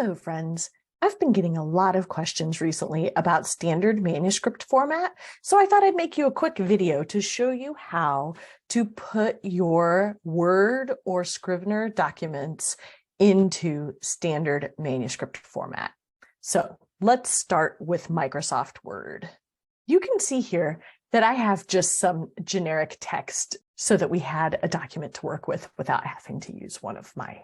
Hello, friends. I've been getting a lot of questions recently about standard manuscript format, so I thought I'd make you a quick video to show you how to put your Word or Scrivener documents into standard manuscript format. So let's start with Microsoft Word. You can see here that I have just some generic text so that we had a document to work with without having to use one of my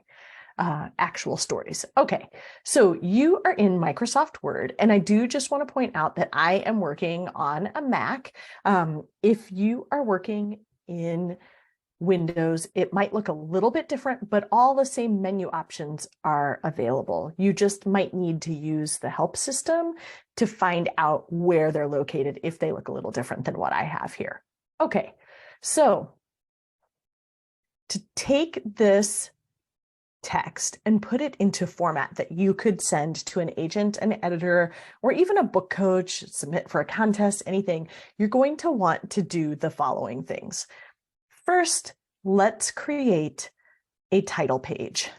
actual stories. Okay, so you are in Microsoft Word, and I do just want to point out that I am working on a Mac. If you are working in Windows, it might look a little bit different, but all the same menu options are available. You just might need to use the help system to find out where they're located if they look a little different than what I have here. Okay, so to take this text and put it into format that you could send to an agent, an editor, or even a book coach, submit for a contest, anything, you're going to want to do the following things. First, let's create a title page.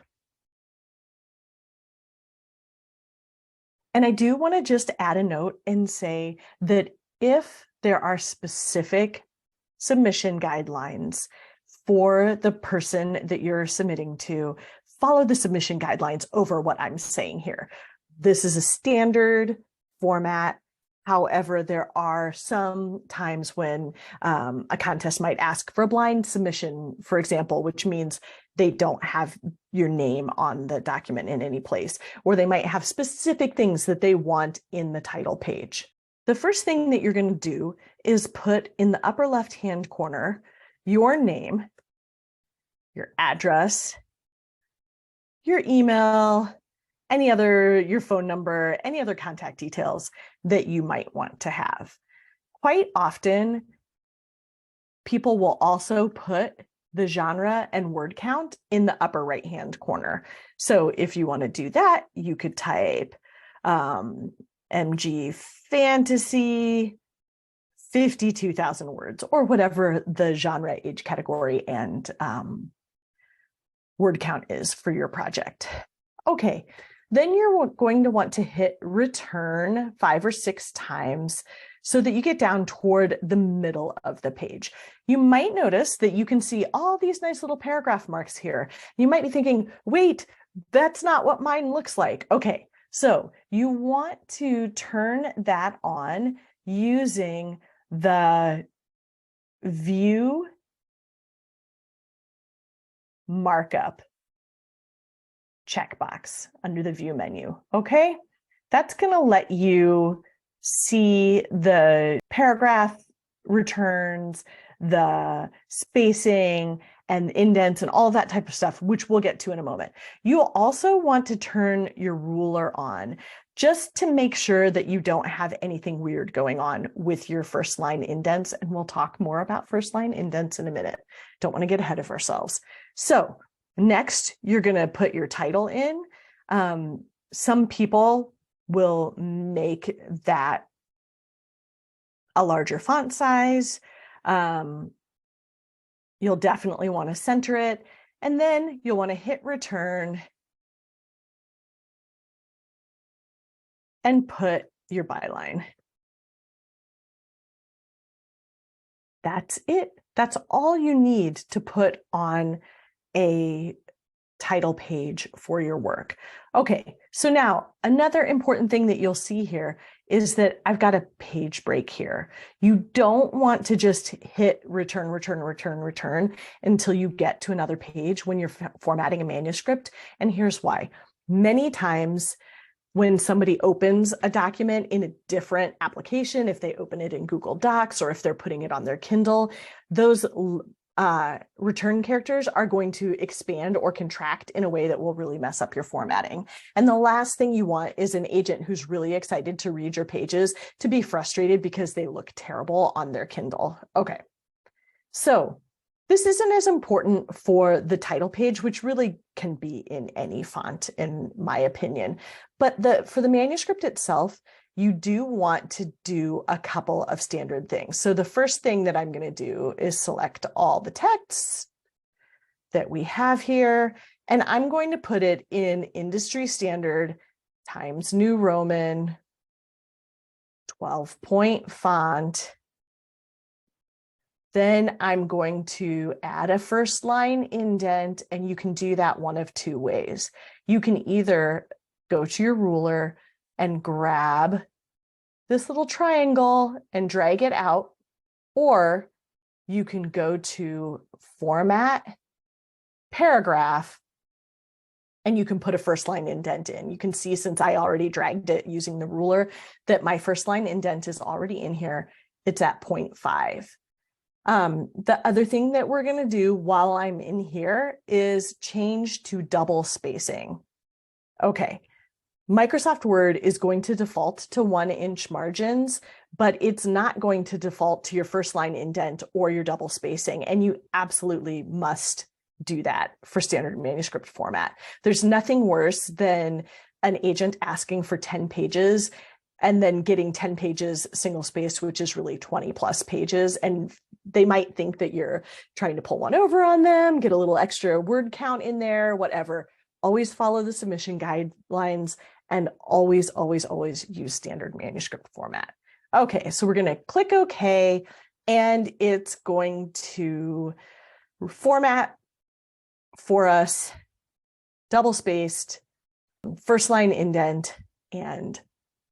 And I do want to just add a note and say that if there are specific submission guidelines for the person that you're submitting to, follow the submission guidelines over what I'm saying here. This is a standard format. However, there are some times when a contest might ask for a blind submission, for example, which means they don't have your name on the document in any place, or they might have specific things that they want in the title page. The first thing that you're going to do is put in the upper left-hand corner your name, your address, your email, your phone number, any other contact details that you might want to have. Quite often, people will also put the genre and word count in the upper right-hand corner. So if you want to do that, you could type MG Fantasy 52,000 words, or whatever the genre, age category, and word count is for your project. Okay, then you're going to want to hit return 5 or 6 times so that you get down toward the middle of the page. You might notice that you can see all these nice little paragraph marks here. You might be thinking, wait, that's not what mine looks like. Okay, so you want to turn that on using the View Markup checkbox under the View menu. Okay, that's going to let you see the paragraph returns, the spacing and indents and all of that type of stuff, which we'll get to in a moment. You'll also want to turn your ruler on just to make sure that you don't have anything weird going on with your first line indents. And we'll talk more about first line indents in a minute. Don't want to get ahead of ourselves. So next, you're going to put your title in. Some people will make that a larger font size. You'll definitely want to center it, and then you'll want to hit return and put your byline. That's it. That's all you need to put on a title page for your work. Okay, so now another important thing that you'll see here is that I've got a page break here. You don't want to just hit return, return, return, return until you get to another page when you're formatting a manuscript. And here's why. Many times when somebody opens a document in a different application, if they open it in Google Docs or if they're putting it on their Kindle, those return characters are going to expand or contract in a way that will really mess up your formatting. And the last thing you want is an agent who's really excited to read your pages to be frustrated because they look terrible on their Kindle. Okay, so this isn't as important for the title page, which really can be in any font, in my opinion. But for the manuscript itself, you do want to do a couple of standard things. So the first thing that I'm going to do is select all the texts that we have here, and I'm going to put it in industry standard Times New Roman, 12-point font. Then I'm going to add a first line indent, and you can do that one of two ways. You can either go to your ruler and grab this little triangle and drag it out, or you can go to Format, Paragraph, and you can put a first line indent in. You can see, since I already dragged it using the ruler, that my first line indent is already in here. It's at 0.5. The other thing that we're going to do while I'm in here is change to double spacing. Okay, Microsoft Word is going to default to 1-inch margins, but it's not going to default to your first line indent or your double spacing, and you absolutely must do that for standard manuscript format. There's nothing worse than an agent asking for 10 pages and then getting 10 pages single spaced, which is really 20 plus pages. And they might think that you're trying to pull one over on them, get a little extra word count in there, whatever. Always follow the submission guidelines, and always, always, always use standard manuscript format. Okay, so we're going to click OK, and it's going to format for us double spaced, first line indent, and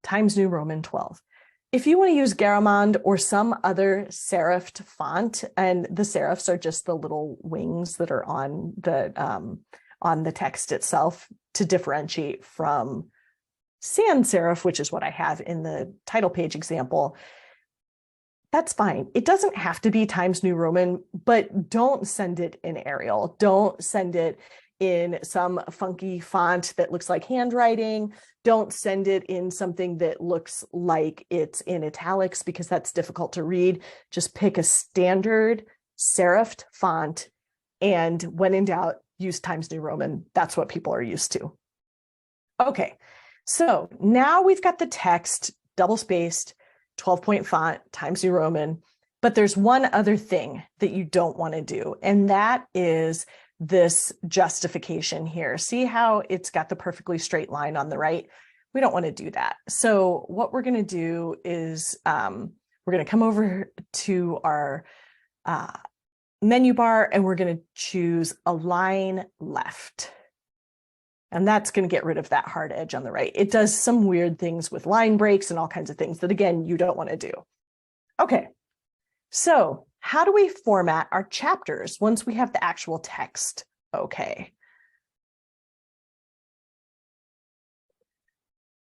Times New Roman 12. If you want to use Garamond or some other serifed font, and the serifs are just the little wings that are on the text itself to differentiate from sans serif, which is what I have in the title page example, that's fine. It doesn't have to be Times New Roman, but don't send it in Arial. Don't send it in some funky font that looks like handwriting. Don't send it in something that looks like it's in italics, because that's difficult to read. Just pick a standard serifed font, and when in doubt, use Times New Roman. That's what people are used to. Okay, so now we've got the text double spaced, 12-point font, Times New Roman, but there's one other thing that you don't want to do, and that is this justification here. See how it's got the perfectly straight line on the right? We don't want to do that. So what we're going to do is we're going to come over to our menu bar, and we're going to choose Align Left. And that's going to get rid of that hard edge on the right. It does some weird things with line breaks and all kinds of things that, again, you don't want to do. Okay, so how do we format our chapters once we have the actual text? Okay.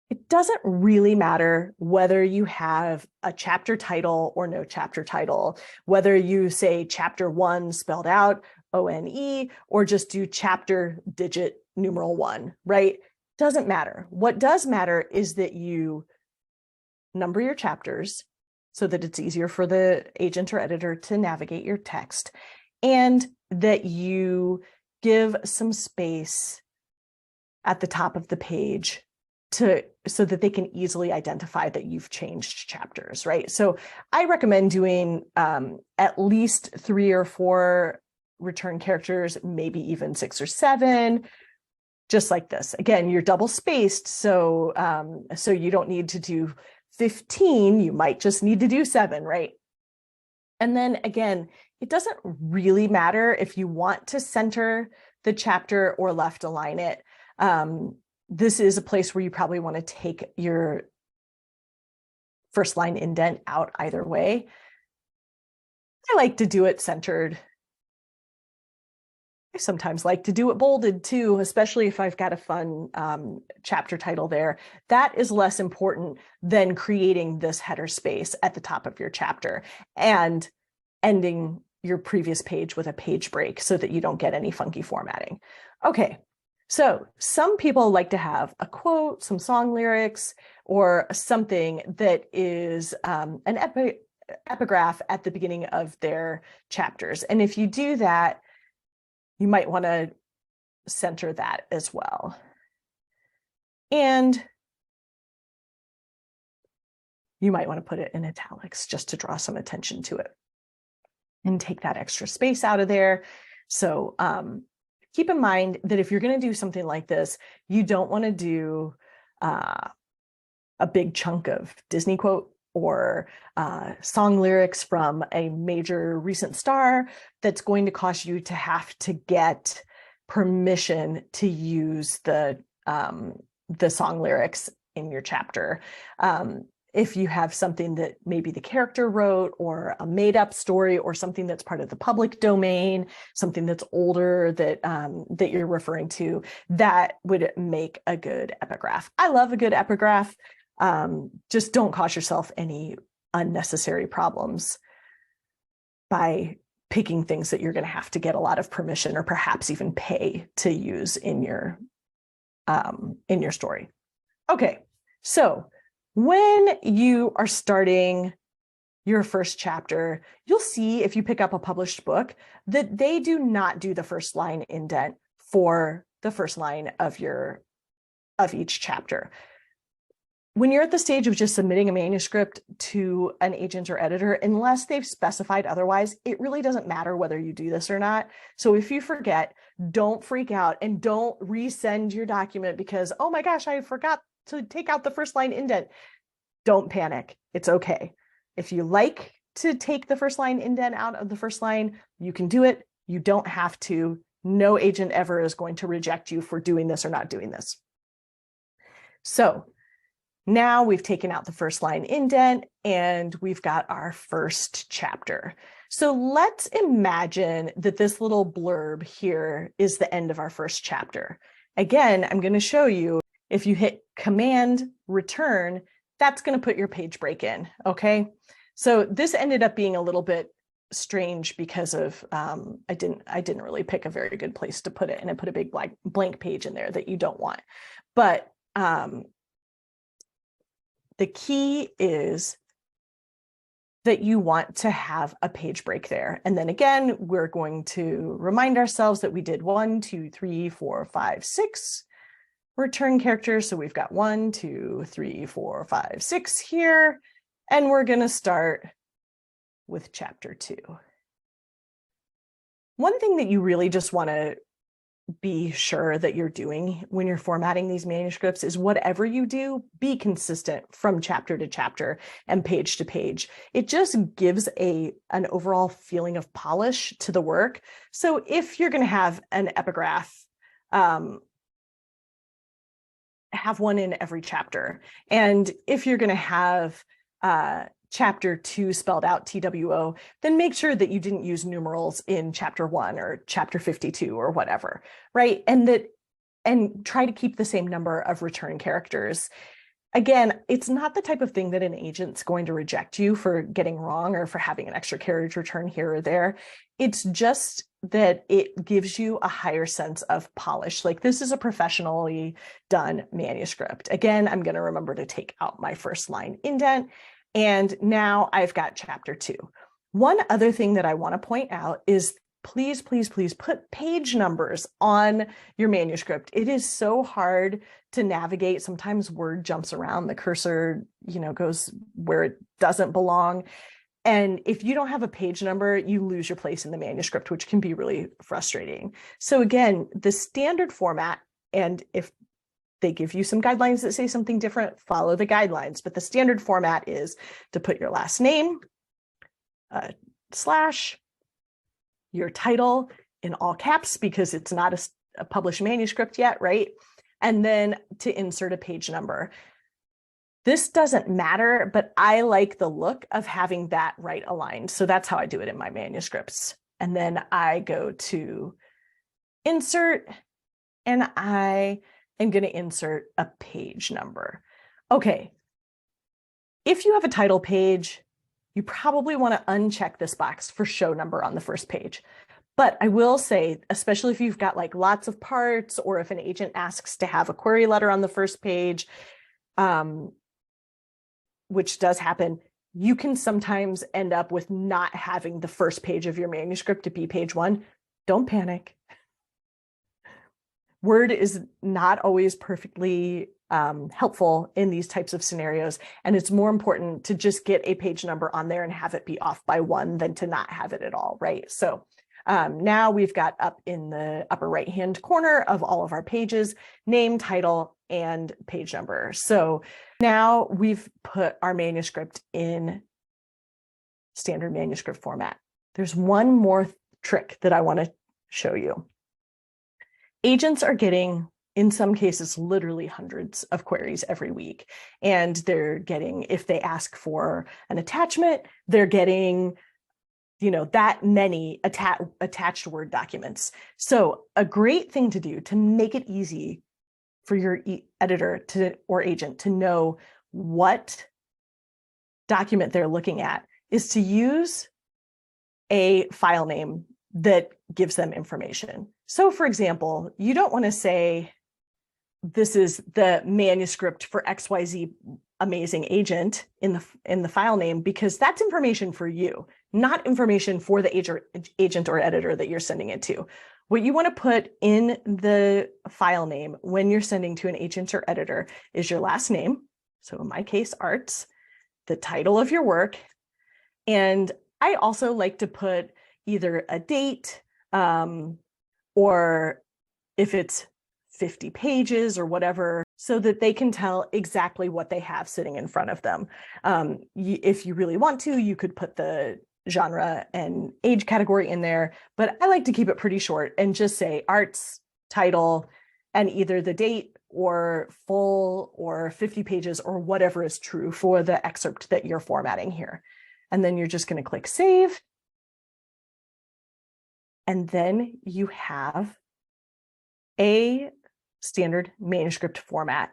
It doesn't really matter whether you have a chapter title or no chapter title, whether you say chapter 1 spelled out, O-N-E, or just do chapter digit numeral 1, right? Doesn't matter. What does matter is that you number your chapters so that it's easier for the agent or editor to navigate your text, and that you give some space at the top of the page so that they can easily identify that you've changed chapters, right? So I recommend doing at least 3 or 4 return characters, maybe even 6 or 7, just like this. Again, you're double spaced, so so you don't need to do 15, you might just need to do 7, right? And then again, it doesn't really matter if you want to center the chapter or left align it. This is a place where you probably want to take your first line indent out either way. I like to do it centered. I sometimes like to do it bolded too, especially if I've got a fun chapter title there. That is less important than creating this header space at the top of your chapter and ending your previous page with a page break so that you don't get any funky formatting. Okay, so some people like to have a quote, some song lyrics, or something that is an epigraph at the beginning of their chapters. And if you do that, you might want to center that as well. And you might want to put it in italics just to draw some attention to it and take that extra space out of there. So keep in mind that if you're going to do something like this, you don't want to do a big chunk of Disney quote or song lyrics from a major recent star that's going to cause you to have to get permission to use the song lyrics in your chapter. If you have something that maybe the character wrote or a made-up story or something that's part of the public domain, something that's older that that you're referring to, that would make a good epigraph. I love a good epigraph. Just don't cause yourself any unnecessary problems by picking things that you're going to have to get a lot of permission or perhaps even pay to use in your story. Okay, so when you are starting your first chapter, you'll see if you pick up a published book that they do not do the first line indent for the first line of each chapter. When you're at the stage of just submitting a manuscript to an agent or editor, unless they've specified otherwise, it really doesn't matter whether you do this or not. So if you forget, don't freak out and don't resend your document because, oh my gosh, I forgot to take out the first line indent. Don't panic. It's okay. If you like to take the first line indent out of the first line, you can do it. You don't have to. No agent ever is going to reject you for doing this or not doing this. So now we've taken out the first line indent and we've got our first chapter. So let's imagine that this little blurb here is the end of our first chapter. Again, I'm going to show you if you hit Command Return, that's going to put your page break in. Okay. So this ended up being a little bit strange because of I didn't really pick a very good place to put it, and I put a big blank page in there that you don't want. But the key is that you want to have a page break there. And then again, we're going to remind ourselves that we did 1, 2, 3, 4, 5, 6 return characters. So we've got 1, 2, 3, 4, 5, 6 here. And we're going to start with chapter 2. One thing that you really just want to be sure that you're doing when you're formatting these manuscripts is whatever you do, be consistent from chapter to chapter and page to page. It just gives an overall feeling of polish to the work. So if you're going to have an epigraph, have one in every chapter. And if you're going to have chapter 2 spelled out TWO, then make sure that you didn't use numerals in chapter 1 or chapter 52 or whatever, right? And try to keep the same number of return characters. Again, it's not the type of thing that an agent's going to reject you for getting wrong or for having an extra carriage return here or there. It's just that it gives you a higher sense of polish. Like, this is a professionally done manuscript. Again, I'm going to remember to take out my first line indent. And now I've got chapter 2. One other thing that I want to point out is please, please, please put page numbers on your manuscript. It is so hard to navigate. Sometimes Word jumps around, the cursor, goes where it doesn't belong. And if you don't have a page number, you lose your place in the manuscript, which can be really frustrating. So again, the standard format, and if they give you some guidelines that say something different, follow the guidelines. But the standard format is to put your last name, slash, your title in all caps because it's not a published manuscript yet, right? And then to insert a page number. This doesn't matter, but I like the look of having that right aligned. So that's how I do it in my manuscripts. And then I go to insert, and I am going to insert a page number. Okay. If you have a title page, you probably want to uncheck this box for show number on the first page. But I will say, especially if you've got like lots of parts, or if an agent asks to have a query letter on the first page, which does happen, you can sometimes end up with not having the first page of your manuscript to be page 1. Don't panic. Word is not always perfectly helpful in these types of scenarios. And it's more important to just get a page number on there and have it be off by 1 than to not have it at all, right? So now we've got up in the upper right-hand corner of all of our pages, name, title, and page number. So now we've put our manuscript in standard manuscript format. There's one more trick that I want to show you. Agents are getting, in some cases, literally hundreds of queries every week. And they're getting, if they ask for an attachment, they're getting, that many attached Word documents. So a great thing to do to make it easy for your editor or agent to know what document they're looking at is to use a file name that gives them information. So for example, you don't want to say, this is the manuscript for XYZ amazing agent in the file name, because that's information for you, not information for the agent or editor that you're sending it to. What you want to put in the file name when you're sending to an agent or editor is your last name. So in my case, Arts, the title of your work. And I also like to put either a date or if it's 50 pages or whatever, so that they can tell exactly what they have sitting in front of them. If you really want to, you could put the genre and age category in there, but I like to keep it pretty short and just say Arts, title, and either the date or full or 50 pages or whatever is true for the excerpt that you're formatting here. And then you're just going to click Save. And then you have a standard manuscript format.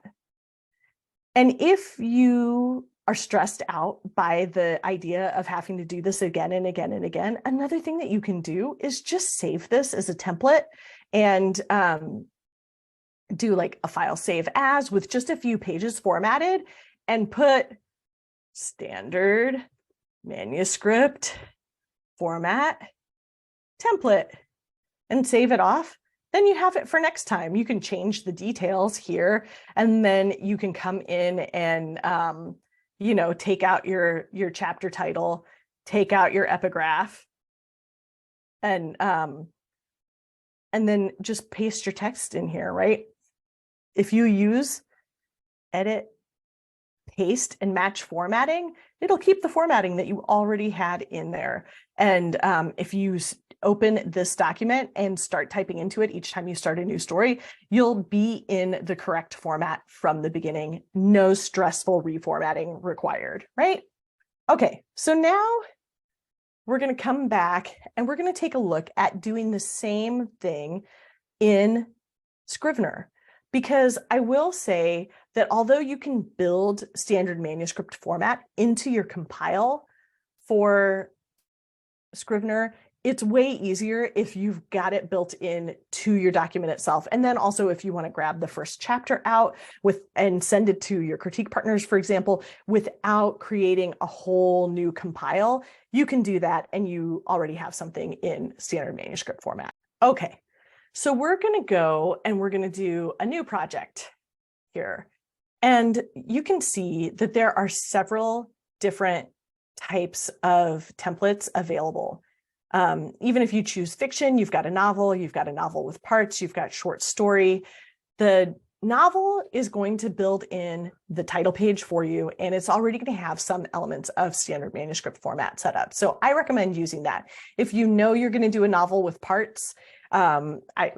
And if you are stressed out by the idea of having to do this again and again and again, another thing that you can do is just save this as a template and do like a file save as with just a few pages formatted and put standard manuscript format template and save it off. Then you have it for next time. You can change the details here, and then you can come in and take out your chapter title, take out your epigraph, and then just paste your text in here, right? If you use edit, paste, and match formatting, it'll keep the formatting that you already had in there. And if you open this document and start typing into it each time you start a new story, you'll be in the correct format from the beginning. No stressful reformatting required, right? Okay, so now we're going to come back and we're going to take a look at doing the same thing in Scrivener. Because I will say that although you can build standard manuscript format into your compile for Scrivener, it's way easier if you've got it built in to your document itself. And then also if you want to grab the first chapter out and send it to your critique partners, for example, without creating a whole new compile, you can do that and you already have something in standard manuscript format. Okay, so we're going to go and we're going to do a new project here. And you can see that there are several different types of templates available. Even if you choose fiction, you've got a novel with parts, you've got short story. The novel is going to build in the title page for you, and it's already going to have some elements of standard manuscript format set up. So I recommend using that. If you know you're going to do a novel with parts, I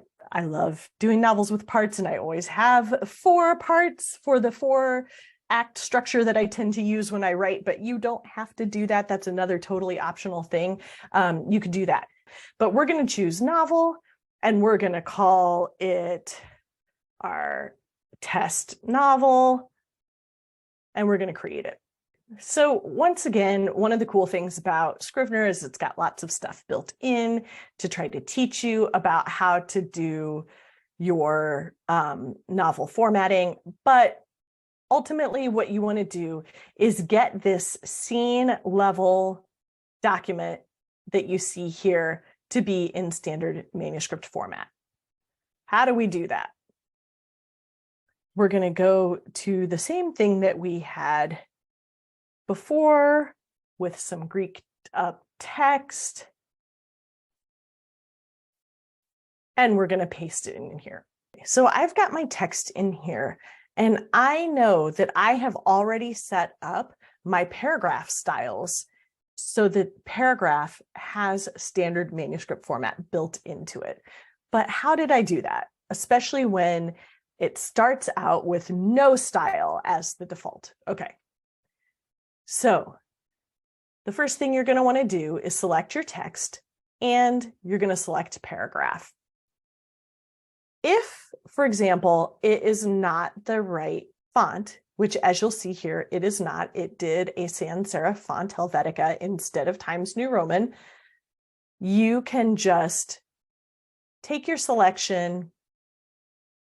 love doing novels with parts, and I always have 4 parts for the 4-act structure that I tend to use when I write, but you don't have to do that. That's another totally optional thing. You could do that. But we're going to choose novel, and we're going to call it our test novel, and we're going to create it. So once again, one of the cool things about Scrivener is it's got lots of stuff built in to try to teach you about how to do your novel formatting. But ultimately, what you want to do is get this scene level document that you see here to be in standard manuscript format. How do we do that? We're going to go to the same thing that we had before with some Greeked up text. And we're going to paste it in here. So I've got my text in here. And I know that I have already set up my paragraph styles so that paragraph has standard manuscript format built into it. But how did I do that? Especially when it starts out with no style as the default. Okay. So the first thing you're going to want to do is select your text and you're going to select paragraph. If, for example, it is not the right font, which as you'll see here, it is not, it did a sans serif font Helvetica instead of Times New Roman, you can just take your selection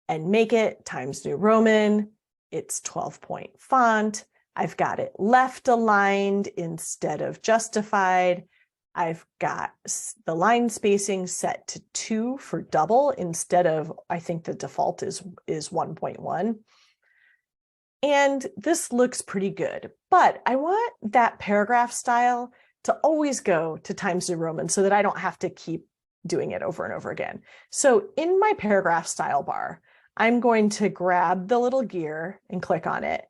and make it Times New Roman. It's 12-point font. I've got it left aligned instead of justified. I've got the line spacing set to 2 for double instead of, I think the default is 1.1. And this looks pretty good, but I want that paragraph style to always go to Times New Roman so that I don't have to keep doing it over and over again. So in my paragraph style bar, I'm going to grab the little gear and click on it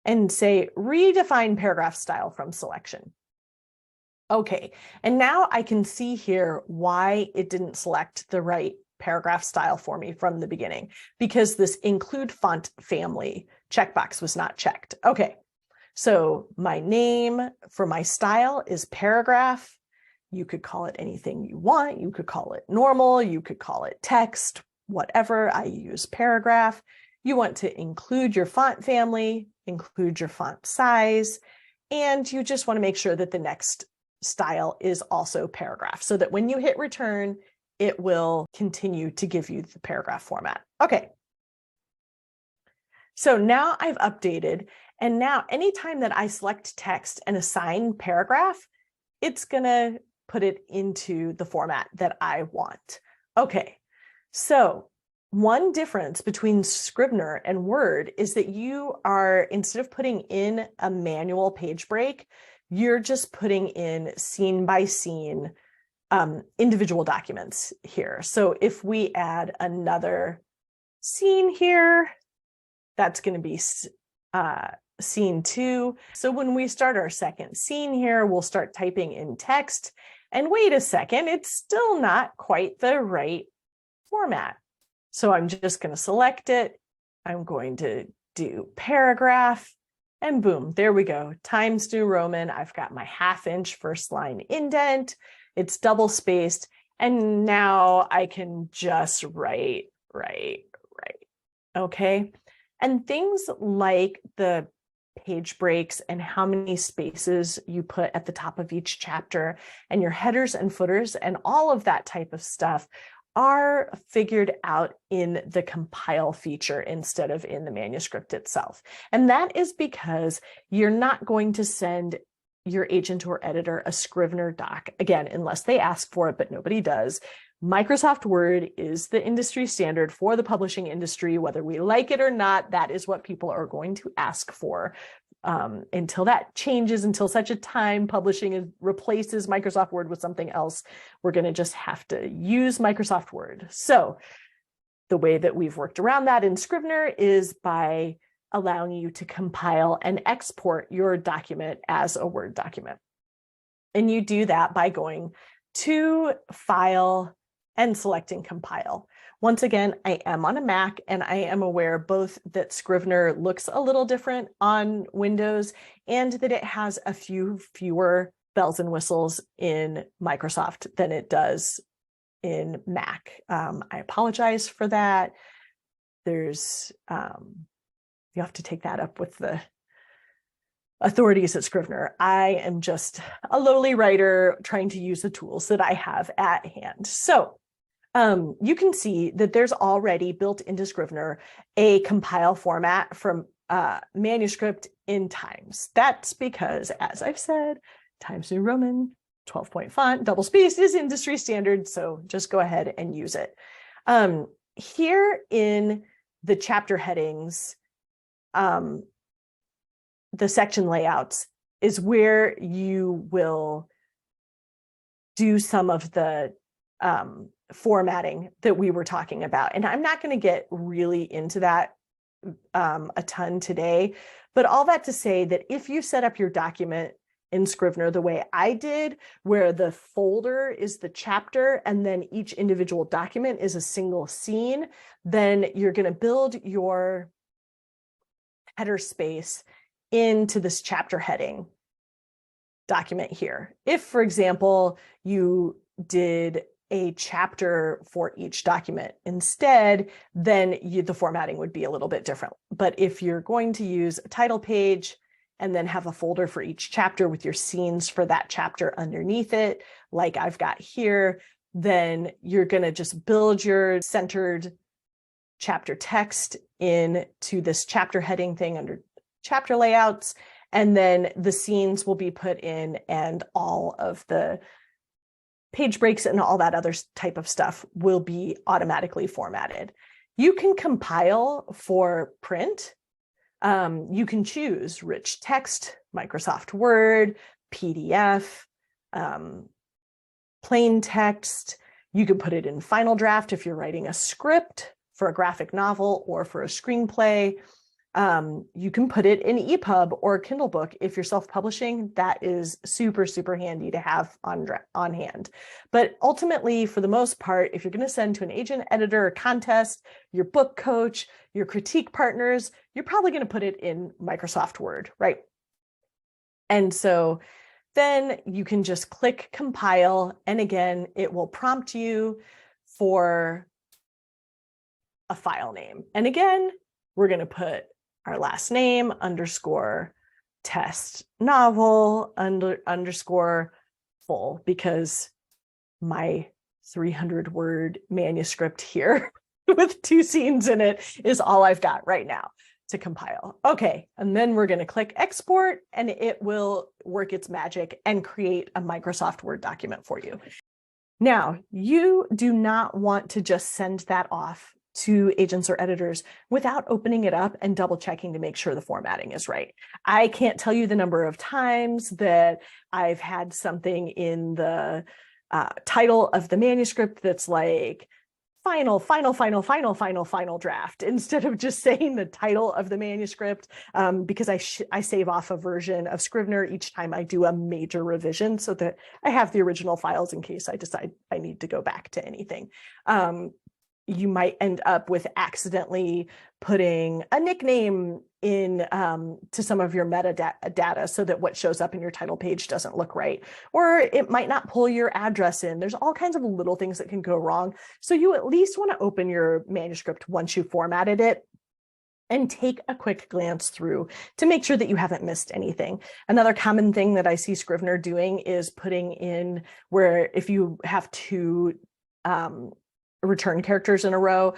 and say, redefine paragraph style from selection. Okay, and now I can see here why it didn't select the right paragraph style for me from the beginning, because this include font family checkbox was not checked. Okay, so my name for my style is paragraph. You could call it anything you want. You could call it normal. You could call it text, whatever. I use paragraph. You want to include your font family, include your font size, and you just want to make sure that the next style is also paragraph so that when you hit return, it will continue to give you the paragraph format. Okay. So now I've updated, and now anytime that I select text and assign paragraph, it's going to put it into the format that I want. Okay. So one difference between Scrivener and Word is that you are, instead of putting in a manual page break, you're just putting in scene by scene individual documents here. So if we add another scene here, that's going to be scene 2. So when we start our second scene here, we'll start typing in text. And wait a second, it's still not quite the right format. So I'm just going to select it. I'm going to do paragraph. And boom, there we go. Times New Roman. I've got my 1/2 inch first line indent. It's double spaced. And now I can just write. Okay. And things like the page breaks and how many spaces you put at the top of each chapter and your headers and footers and all of that type of stuff are figured out in the compile feature instead of in the manuscript itself. And that is because you're not going to send your agent or editor a Scrivener doc, again, unless they ask for it, but nobody does. Microsoft Word is the industry standard for the publishing industry. Whether we like it or not, that is what people are going to ask for. Until that changes, until such a time publishing replaces Microsoft Word with something else, we're going to just have to use Microsoft Word. So the way that we've worked around that in Scrivener is by allowing you to compile and export your document as a Word document. And you do that by going to File and selecting Compile. Once again, I am on a Mac, and I am aware both that Scrivener looks a little different on Windows and that it has a few fewer bells and whistles in Microsoft than it does in Mac. I apologize for that. There's, you have to take that up with the authorities at Scrivener. I am just a lowly writer trying to use the tools that I have at hand. So you can see that there's already built into Scrivener a compile format from manuscript in Times. That's because, as I've said, Times New Roman, 12-point font, double spaced is industry standard. So just go ahead and use it. Here in the chapter headings, the section layouts is where you will do some of the formatting that we were talking about. And I'm not going to get really into that a ton today. But all that to say that if you set up your document in Scrivener the way I did, where the folder is the chapter and then each individual document is a single scene, then you're going to build your header space into this chapter heading document here. If, for example, you did a chapter for each document instead, then the formatting would be a little bit different. But if you're going to use a title page and then have a folder for each chapter with your scenes for that chapter underneath it, like I've got here, then you're going to just build your centered chapter text into this chapter heading thing under chapter layouts, and then the scenes will be put in, and all of the page breaks and all that other type of stuff will be automatically formatted. You can compile for print. You can choose rich text, Microsoft Word, PDF, plain text. You can put it in Final Draft if you're writing a script for a graphic novel or for a screenplay. You can put it in EPUB or Kindle book. If you're self-publishing, that is super, super handy to have on hand. But ultimately, for the most part, if you're going to send to an agent, editor, or contest, your book coach, your critique partners, you're probably going to put it in Microsoft Word, right? And so then you can just click compile. And again, it will prompt you for a file name. And again, we're going to put our last name underscore test novel underscore full, because my 300-word manuscript here with 2 scenes in it is all I've got right now to compile. Okay, and then we're going to click export, and it will work its magic and create a Microsoft Word document for you. Now, you do not want to just send that off to agents or editors without opening it up and double checking to make sure the formatting is right. I can't tell you the number of times that I've had something in the title of the manuscript that's like final draft, instead of just saying the title of the manuscript, because I save off a version of Scrivener each time I do a major revision so that I have the original files in case I decide I need to go back to anything. You might end up with accidentally putting a nickname in to some of your metadata so that what shows up in your title page doesn't look right. Or it might not pull your address in. There's all kinds of little things that can go wrong. So you at least want to open your manuscript once you formatted it and take a quick glance through to make sure that you haven't missed anything. Another common thing that I see Scrivener doing is putting in where if you have 2 return characters in a row,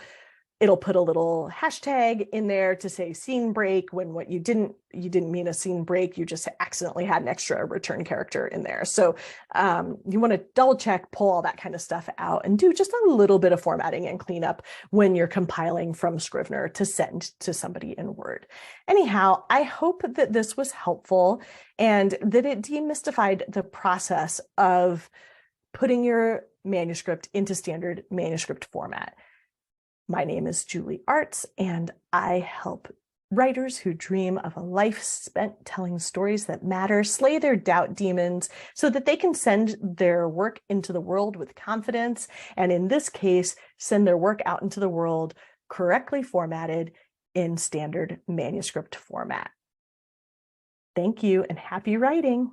it'll put a little hashtag in there to say scene break, when what you didn't mean a scene break, you just accidentally had an extra return character in there. So you want to double check, pull all that kind of stuff out, and do just a little bit of formatting and cleanup when you're compiling from Scrivener to send to somebody in Word. Anyhow, I hope that this was helpful and that it demystified the process of putting your manuscript into standard manuscript format. My name is Julie Arts, and I help writers who dream of a life spent telling stories that matter slay their doubt demons so that they can send their work into the world with confidence, and in this case, send their work out into the world correctly formatted in standard manuscript format. Thank you and happy writing.